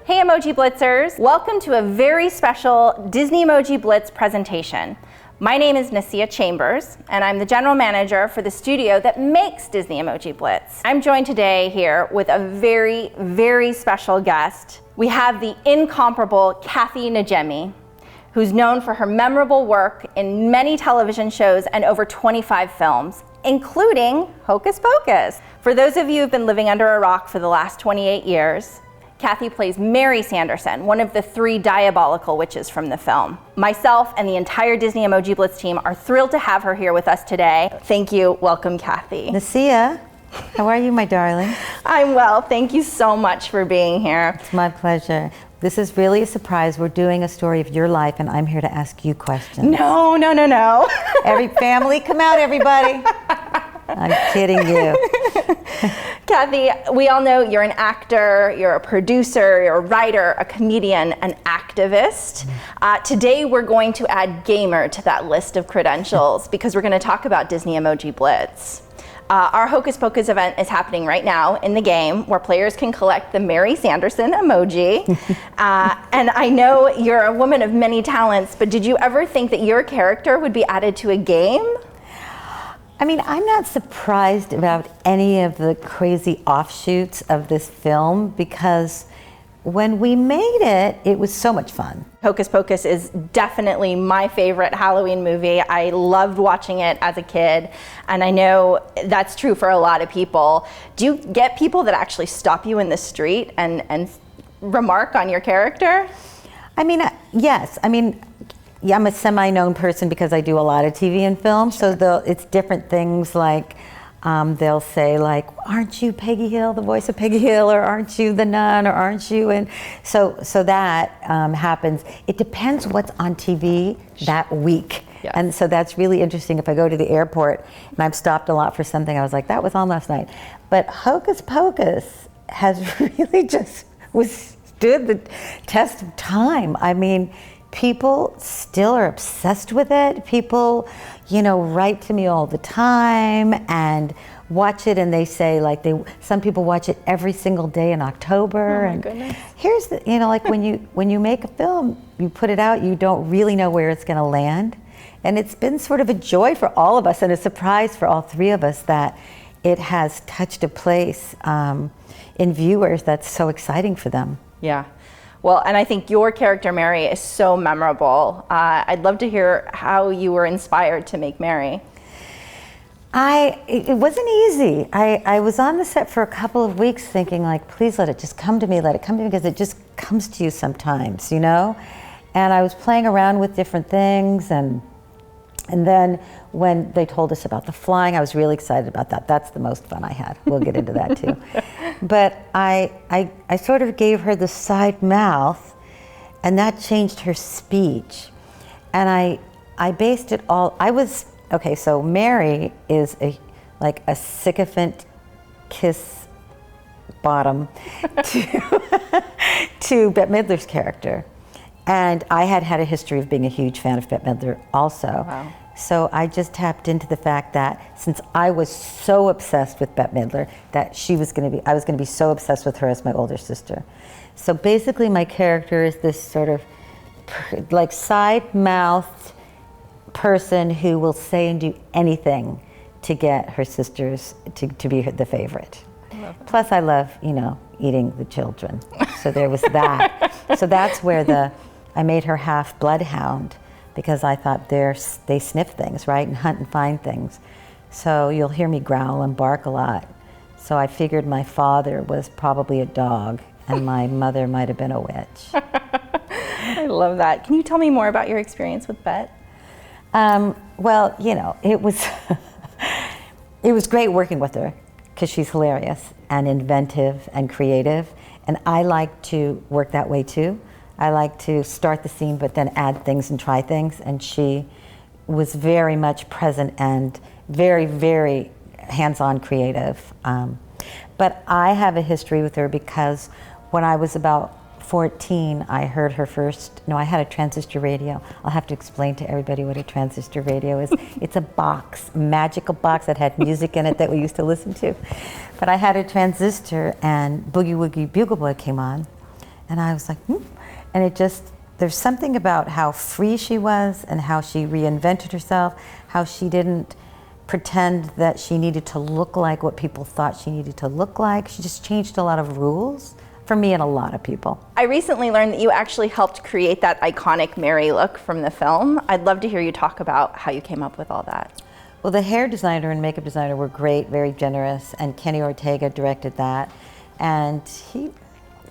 Hey Emoji Blitzers! Welcome to a very special Disney Emoji Blitz presentation. My name is Nasia Chambers, and I'm the general manager for the studio that makes Disney Emoji Blitz. I'm joined today here with a very, very special guest. We have the incomparable Kathy Najimy, who's known for her memorable work in many television shows and over 25 films, including Hocus Pocus. For those of you who've been living under a rock for the last 28 years, Kathy plays Mary Sanderson, one of the 3 diabolical witches from the film. Myself and the entire Disney Emoji Blitz team are thrilled to have her here with us today. Thank you. Welcome, Kathy. Nasia, how are you, my darling? I'm well. Thank you so much for being here. It's my pleasure. This is really a surprise. We're doing a story of your life, and I'm here to ask you questions. No. Every family, come out, everybody. I'm kidding you. Kathy, we all know you're an actor, you're a producer, you're a writer, a comedian, an activist. Today we're going to add gamer to that list of credentials because we're going to talk about Disney Emoji Blitz. Our Hocus Pocus event is happening right now in the game where players can collect the Mary Sanderson emoji. And I know you're a woman of many talents, but did you ever think that your character would be added to a game? I mean, I'm not surprised about any of the crazy offshoots of this film because when we made it, it was so much fun. Hocus Pocus is definitely my favorite Halloween movie. I loved watching it as a kid, and I know that's true for a lot of people. Do you get people that actually stop you in the street and remark on your character? I mean, yes. I mean, yeah, I'm a semi-known person because I do a lot of TV and film, so it's different things like they'll say like, aren't you Peggy Hill, the voice of Peggy Hill, or aren't you the nun, or aren't you? And so that happens. It depends what's on TV that week. Yes. And so that's really interesting. If I go to the airport and I'm stopped a lot for something, I was like, that was on last night. But Hocus Pocus has really just stood the test of time. I mean, people still are obsessed with it. People, write to me all the time and watch it, and they say like some people watch it every single day in October. Oh my goodness. Here's the, like when you make a film, you put it out, you don't really know where it's going to land, and it's been sort of a joy for all of us and a surprise for all 3 of us that it has touched a place in viewers that's so exciting for them. Yeah. Well, and I think your character, Mary, is so memorable. I'd love to hear how you were inspired to make Mary. It wasn't easy. I was on the set for a couple of weeks thinking like, please let it just come to me, because it just comes to you sometimes, And I was playing around with different things, and then when they told us about the flying, I was really excited about that. That's the most fun I had. We'll get into that too. But I sort of gave her the side mouth, and that changed her speech. And I based it all, so Mary is a sycophant kiss bottom to Bette Midler's character. And I had a history of being a huge fan of Bette Midler also. Wow. So I just tapped into the fact that since I was so obsessed with Bette Midler, that I was going to be so obsessed with her as my older sister. So basically my character is this sort of side-mouthed person who will say and do anything to get her sisters to be the favorite. Plus I love, eating the children. So there was that. So that's where I made her half bloodhound, because I thought they sniff things, right, and hunt and find things. So you'll hear me growl and bark a lot. So I figured my father was probably a dog and my mother might have been a witch. I love that. Can you tell me more about your experience with Bette? Well, it was it was great working with her because she's hilarious and inventive and creative, and I like to work that way too. I like to start the scene but then add things and try things, and she was very much present and very, very hands-on creative. But I have a history with her because when I was about 14, I heard her first, I had a transistor radio. I'll have to explain to everybody what a transistor radio is. It's a box, a magical box that had music in it that we used to listen to. But I had a transistor and Boogie Woogie Bugle Boy came on, And I was like, And it just, there's something about how free she was and how she reinvented herself, how she didn't pretend that she needed to look like what people thought she needed to look like. She just changed a lot of rules for me and a lot of people. I recently learned that you actually helped create that iconic Mary look from the film. I'd love to hear you talk about how you came up with all that. Well, the hair designer and makeup designer were great, very generous, and Kenny Ortega directed that. And he,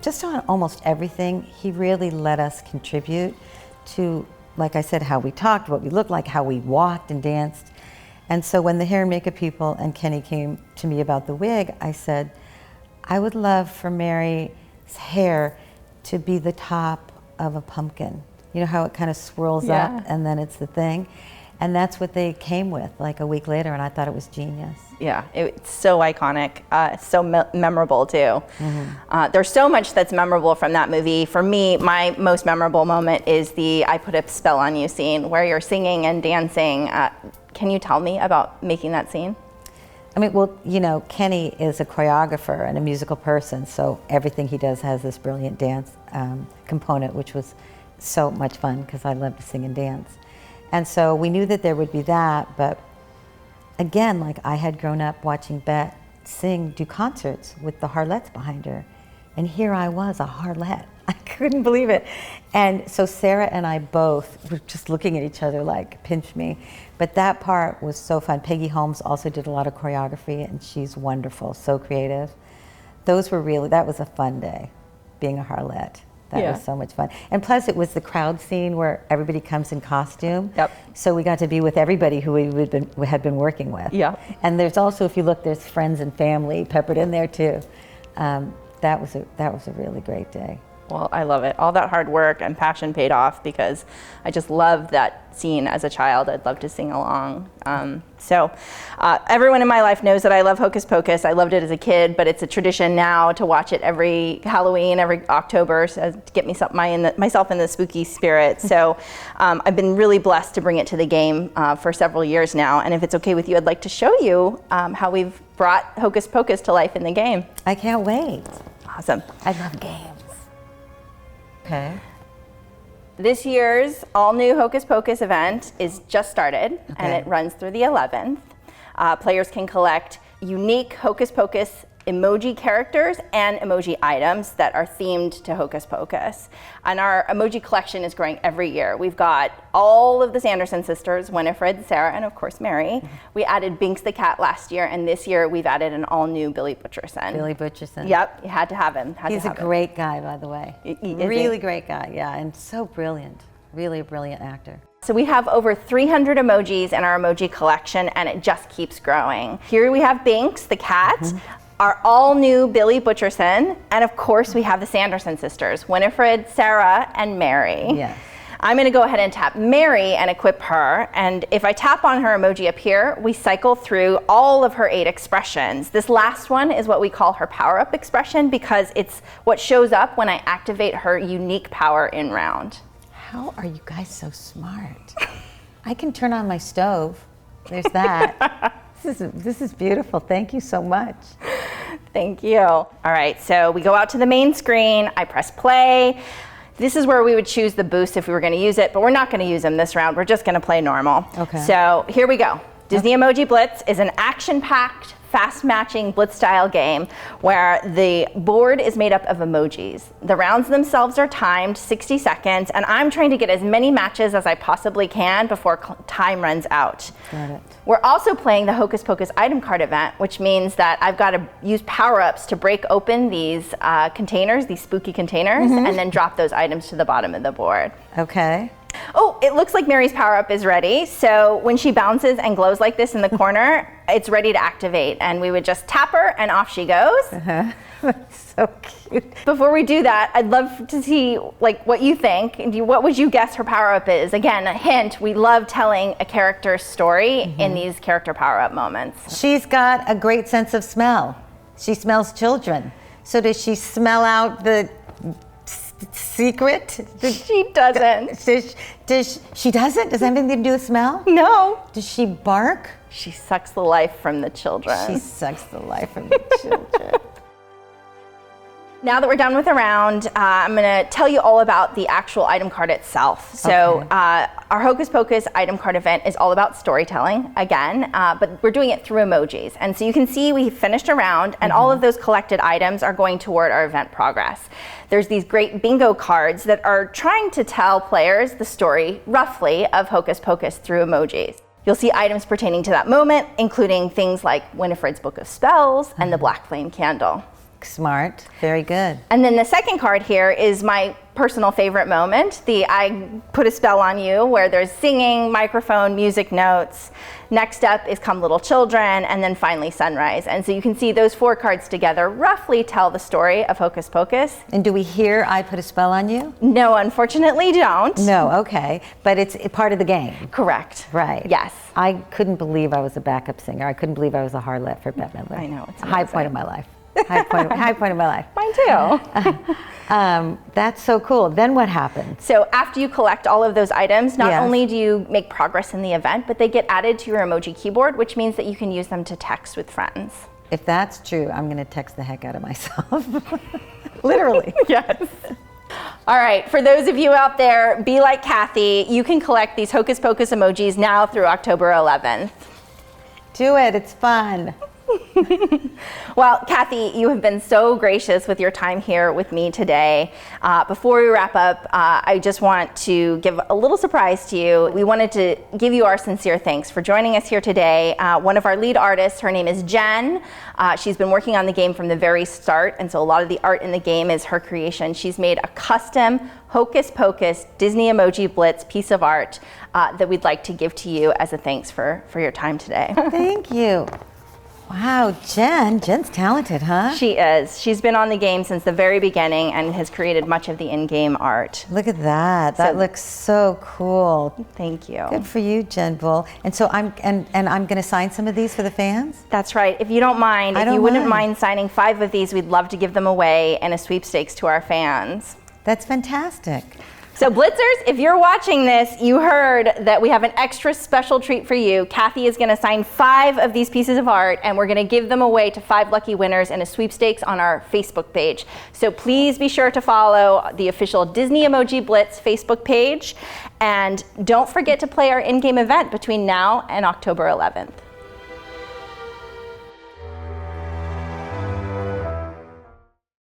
just on almost everything, he really let us contribute to, like I said, how we talked, what we looked like, how we walked and danced. And so when the hair and makeup people and Kenny came to me about the wig, I said, I would love for Mary's hair to be the top of a pumpkin. You know how it kind of swirls up and then it's the thing? And that's what they came with like a week later, and I thought it was genius. Yeah, it's so iconic, so memorable too. There's so much that's memorable from that movie. For me, my most memorable moment is the I Put a Spell on You scene where you're singing and dancing. Can you tell me about making that scene? I mean, well, you know, Kenny is a choreographer and a musical person, so everything he does has this brilliant dance component, which was so much fun because I love to sing and dance. And so we knew that there would be that, but again, like I had grown up watching Bet do concerts with the Harlettes behind her. And here I was, a Harlette. I couldn't believe it. And so Sarah and I both were just looking at each other like, pinch me. But that part was so fun. Peggy Holmes also did a lot of choreography, and she's wonderful, so creative. That was a fun day, being a Harlette. That was so much fun. And plus it was the crowd scene where everybody comes in costume. Yep. So we got to be with everybody who we had been working with. Yeah. And there's also, if you look, there's friends and family peppered in there too. That was a really great day. Well, I love it. All that hard work and passion paid off because I just loved that scene as a child. I'd love to sing along. So everyone in my life knows that I love Hocus Pocus. I loved it as a kid, but it's a tradition now to watch it every Halloween, every October, so to get myself in the spooky spirit. So I've been really blessed to bring it to the game for several years now. And if it's okay with you, I'd like to show you how we've brought Hocus Pocus to life in the game. I can't wait. Awesome. I love games. Okay. This year's all-new Hocus Pocus event is just started, and it runs through the 11th. Players can collect unique Hocus Pocus emoji characters and emoji items that are themed to Hocus Pocus. And our emoji collection is growing every year. We've got all of the Sanderson sisters, Winifred, Sarah, and of course Mary. We added Binks the cat last year, and this year we've added an all-new Billy Butcherson. Billy Butcherson. Yep, you had to have him. He's a great guy, by the way. Really great guy, yeah, and so brilliant. Really a brilliant actor. So we have over 300 emojis in our emoji collection, and it just keeps growing. Here we have Binks the cat, our all-new Billy Butcherson, and of course we have the Sanderson sisters, Winifred, Sarah, and Mary. Yes. I'm gonna go ahead and tap Mary and equip her, and if I tap on her emoji up here, we cycle through all of her 8 expressions. This last one is what we call her power-up expression because it's what shows up when I activate her unique power in round. How are you guys so smart? I can turn on my stove. There's that. This is beautiful. Thank you so much. Thank you. All right, so we go out to the main screen. I press play. This is where we would choose the boost if we were going to use it, but we're not going to use them this round. We're just going to play normal. Okay. So here we go. Disney Emoji Blitz is an action-packed, fast-matching Blitz-style game where the board is made up of emojis. The rounds themselves are timed 60 seconds, and I'm trying to get as many matches as I possibly can before time runs out. Got it. We're also playing the Hocus Pocus item card event, which means that I've got to use power-ups to break open these containers, these spooky containers, and then drop those items to the bottom of the board. Okay. Oh, it looks like Mary's power-up is ready. So when she bounces and glows like this in the corner, it's ready to activate. And we would just tap her and off she goes. So cute. Before we do that, I'd love to see what you think. What would you guess her power-up is? Again, a hint, we love telling a character's story in these character power-up moments. She's got a great sense of smell. She smells children. So does she smell out the secret? She doesn't. She doesn't? Does that have anything to do with smell? No. Does she bark? She sucks the life from the children. She sucks the life from the children. Now that we're done with the round, I'm going to tell you all about the actual item card itself. So our Hocus Pocus item card event is all about storytelling again, but we're doing it through emojis. And so you can see we finished a round, and all of those collected items are going toward our event progress. There's these great bingo cards that are trying to tell players the story, roughly, of Hocus Pocus through emojis. You'll see items pertaining to that moment, including things like Winifred's Book of Spells and the Black Flame Candle. Smart, very good. And then the second card here is my personal favorite moment, the I Put a Spell on You, where there's singing, microphone, music notes. Next up is Come Little Children, and then finally Sunrise. And so you can see those 4 cards together roughly tell the story of Hocus Pocus. And do we hear I Put a Spell on You? No, unfortunately don't. No, okay, but it's part of the game. Correct. Right. Yes. I couldn't believe I was a backup singer. I couldn't believe I was a harlot for Bette Midler. I know, it's a high point of my life. High point of my life. Mine too. That's so cool. Then what happens? So after you collect all of those items, not Yes. only do you make progress in the event, but they get added to your emoji keyboard, which means that you can use them to text with friends. If that's true, I'm going to text the heck out of myself. Literally. Yes. All right, for those of you out there, be like Kathy. You can collect these Hocus Pocus emojis now through October 11th. Do it. It's fun. Well, Kathy, you have been so gracious with your time here with me today. Before we wrap up, I just want to give a little surprise to you. We wanted to give you our sincere thanks for joining us here today. One of our lead artists, her name is Jen. She's been working on the game from the very start, and so a lot of the art in the game is her creation. She's made a custom Hocus Pocus DisneyEmojiBlitz piece of art that we'd like to give to you as a thanks for your time today. Thank you. Wow, Jen's talented, huh? She is. She's been on the game since the very beginning and has created much of the in-game art. Look at that. That looks so cool. Thank you. Good for you, Jen Bull. And so I'm going to sign some of these for the fans? That's right. If you don't mind, if you wouldn't mind signing 5 of these, we'd love to give them away in a sweepstakes to our fans. That's fantastic. So Blitzers, if you're watching this, you heard that we have an extra special treat for you. Kathy is going to sign 5 of these pieces of art, and we're going to give them away to 5 lucky winners in a sweepstakes on our Facebook page. So please be sure to follow the official DisneyEmojiBlitz Facebook page, and don't forget to play our in-game event between now and October 11th.